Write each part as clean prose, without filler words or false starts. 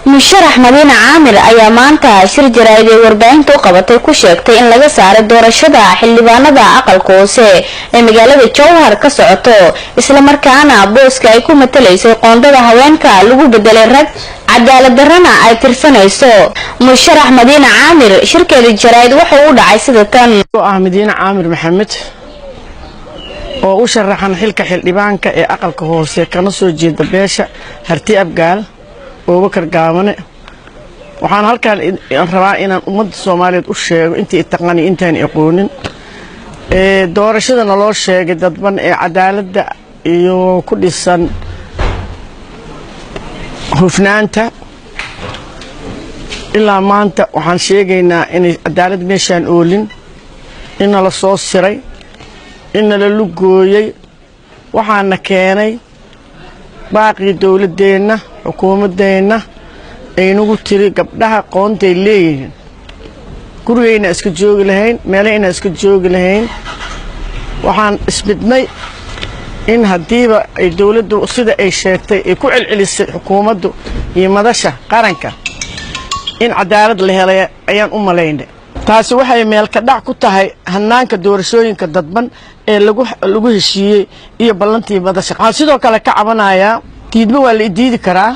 musharax Madiina Caamir ayaa maanta shir jaraa'id ee warbaahinta u qabatay ku sheegtay in laga saaray doorashada xildhibaanada aqalka hoose ee magaalada Jowhar ka socoto isla markaana booska ay ku mataleysay qoondada haweenka lagu bedelay rag cadaalad darrana ay tirsanayso. musharax Madiina Caamir shirkeeda jaraa'id waxa uu dhacay sida tan. Madiina Caamir Maxamed oo u sharaxan xilka xildhibaanka ee aqalka hoose kana soo jeeda beesha Harti Abgaal oo Bakar Gaabane waxaan halkaan rabaa inaan ummadda Soomaaliyeed u sheego intii taqaan intaan aqoonin doorashada loo sheegay dadban ee cadaaladda iyo ku dhisan hufnaanta ilaa maanta waxaan sheegaynaa in cadaalad meeshaan oolin in la soo siray in la lugooyay waxaana keenay baaqi dawladeena xukuumadeena ay nagu tiri gabdhaha qoontay leeyihiin gurigeyna iska joogi lahayn meeleyna iska joogi lahayn waxaan isbidnay in hadiiba ay dawladdu sida ay sheegtay ay ku celcelisay xukuumaddu iyo madasha qaranka in cadaalad la helay ayaan u maleynay taasi waxay meel ka dhac ku tahay hanaanka doorashooyinka dadban ee lagu heshiiyay iyo ballantii madasha waxaan sidoo kale ka cabanayaa diidmo waa la diidi karaa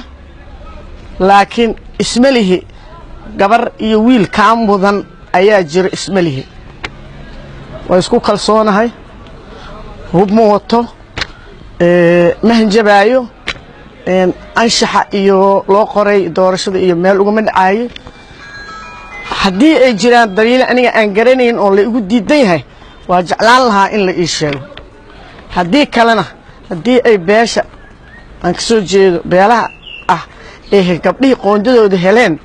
laakiin ismalihi gabar iyo wiil ka mudan ayaa jira ismalihi way isku kalsoonahay hub ma wato mahanjabaayo anshaxa iyo loo qoray doorashada iyo meel uga madcaayo haddii ay jiraan daliil aniga aan garanayn oo la igu diidan yahay waa jeclaan lahaa in la ii sheego haddii kalena haddii ay beesha aan ka soo jeedo beelaha ah ee gabdhihii qoondadooda heleen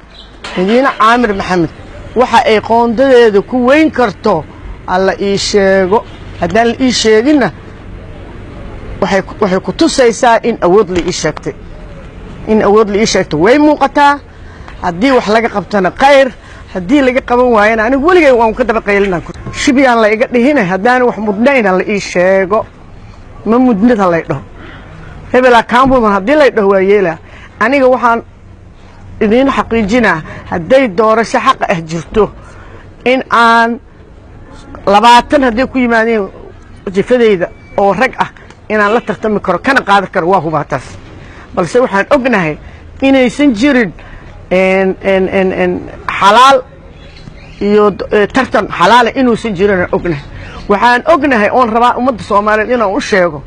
Madiina Caamir Maxamed waxa ay qoondadeeda ku weyn karto alla ii sheego haddaan la ii sheegina waxay ku tusaysaa in awood la ii sheegtay way muuqataa haddii wax laga qabtana khayr haddii laga qaban waayana anigu waligay waan ka daba qaylinaa shibiyaan la iga dhihinay haddaan wax mudnayna la ii sheego ma mudnida la dhaho hebela kaambuman haddii la dhaho waa yeelaa aniga waxaan idin xaqiijinaa hadday doorasho xaq ah jirto in aan 20 haddii ku yimaadeen jifadeyda oo rag ah inaan la tartami karo kana qaadan karo waa hubaataas balse waxaan ognahay inaysan jirin xalaal iyo tartan xalaal inuusan jirin ognahay waxaan ognahay oon rabaa ummadda Soomaaliyeed inaan u sheego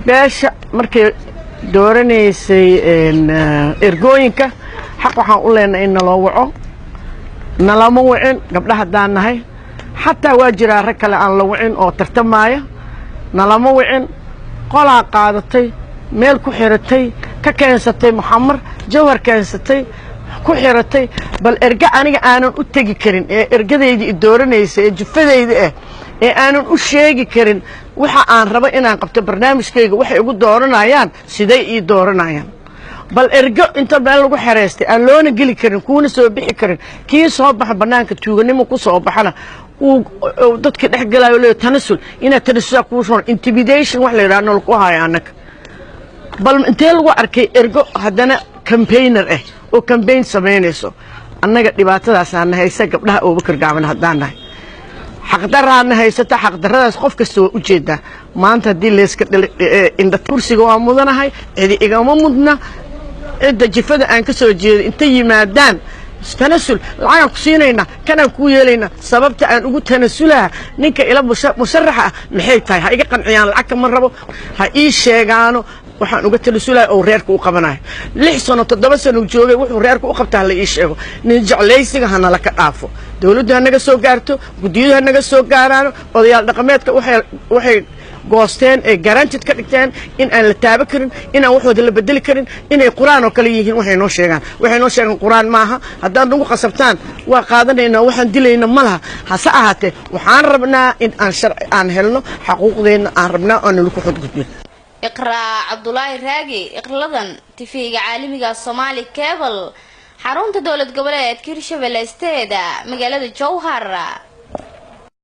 beesha markay dooranaysay ergooyinka xaq waxaan u leenahay in loo waco nalama wicin gabdhaha daanahay xataa waa jiraa rag kale aan la wicin oo tartamaya nalama wicin qolaa qaadatay meel ku xiratay ka keensatay Muxammad Jowhar keensatay ku xiratay bal erga aniga aanan u tagi karin ee ergadeydii dooranaysa ee jufadeyda ee aanan u sheegi karin waxa aan rabo inaan qabto barnaamijkayga waxay ugu dooranayaan siday ii dooranayaan bal ergo inta meel lagu xareystay aan loona geli karin kuuna soo bixi karin kii soo bax banaanka tuuganimo ku soo baxana uu dadka dhex galaayo leeyahay tanasul ina tanasul ku soo intimidation wax la yiraahdo ku hayo anaka bal intee lagu arkay ergo haddana campaigner oo campaign sameynayso annaga dhibaatadaas aan haysa gabdhaha oo Bakar Gaabane haddaan nahay xaqdarraana haysata xaqdarradaas qof kasta oo u jeeda maanta hadii la iska inda kursiga waa mudanahay cidi igama mudna cida jifada aan ka soo jeedo inta yimaadaan tanasul lacag ku siinayna kana ku yeelayna sababta aan ugu tanasulaha ninka ila musharaxa maxay tahay ha iga qanciyaan lacag ma rabo ha ii sheegaano waxaan uga tanasulahay oo reerka u qabanayo 6 sano 7 sano joogay wuxuu reerka u qabtaa la ii sheego nin jeclaysiga hana la ka dhaafo dawladda naga soo gaarto gudiyada naga soo gaaraan odayaal dhaqameedka waxay goosteen ee guaranteed ka dhigteen in aan la taaba karin in aan waxooda la bedeli karin inay quraan oo kale yihiin waxay noo sheegaan quraan maaha haddaan ugu qasabtaan waa qaadanayna waxaan dilayna malaha hase ahaatee waxaan rabnaa in aan sharci aan helno xaquuqdeena aan rabnaa oo lagu xadgudbin إقراء عبد الله راجي إقرلدن تفيق عالمي الصومالي كابل حرونت دولة قبلات كيرشة بالاستيدا مقالة جوهر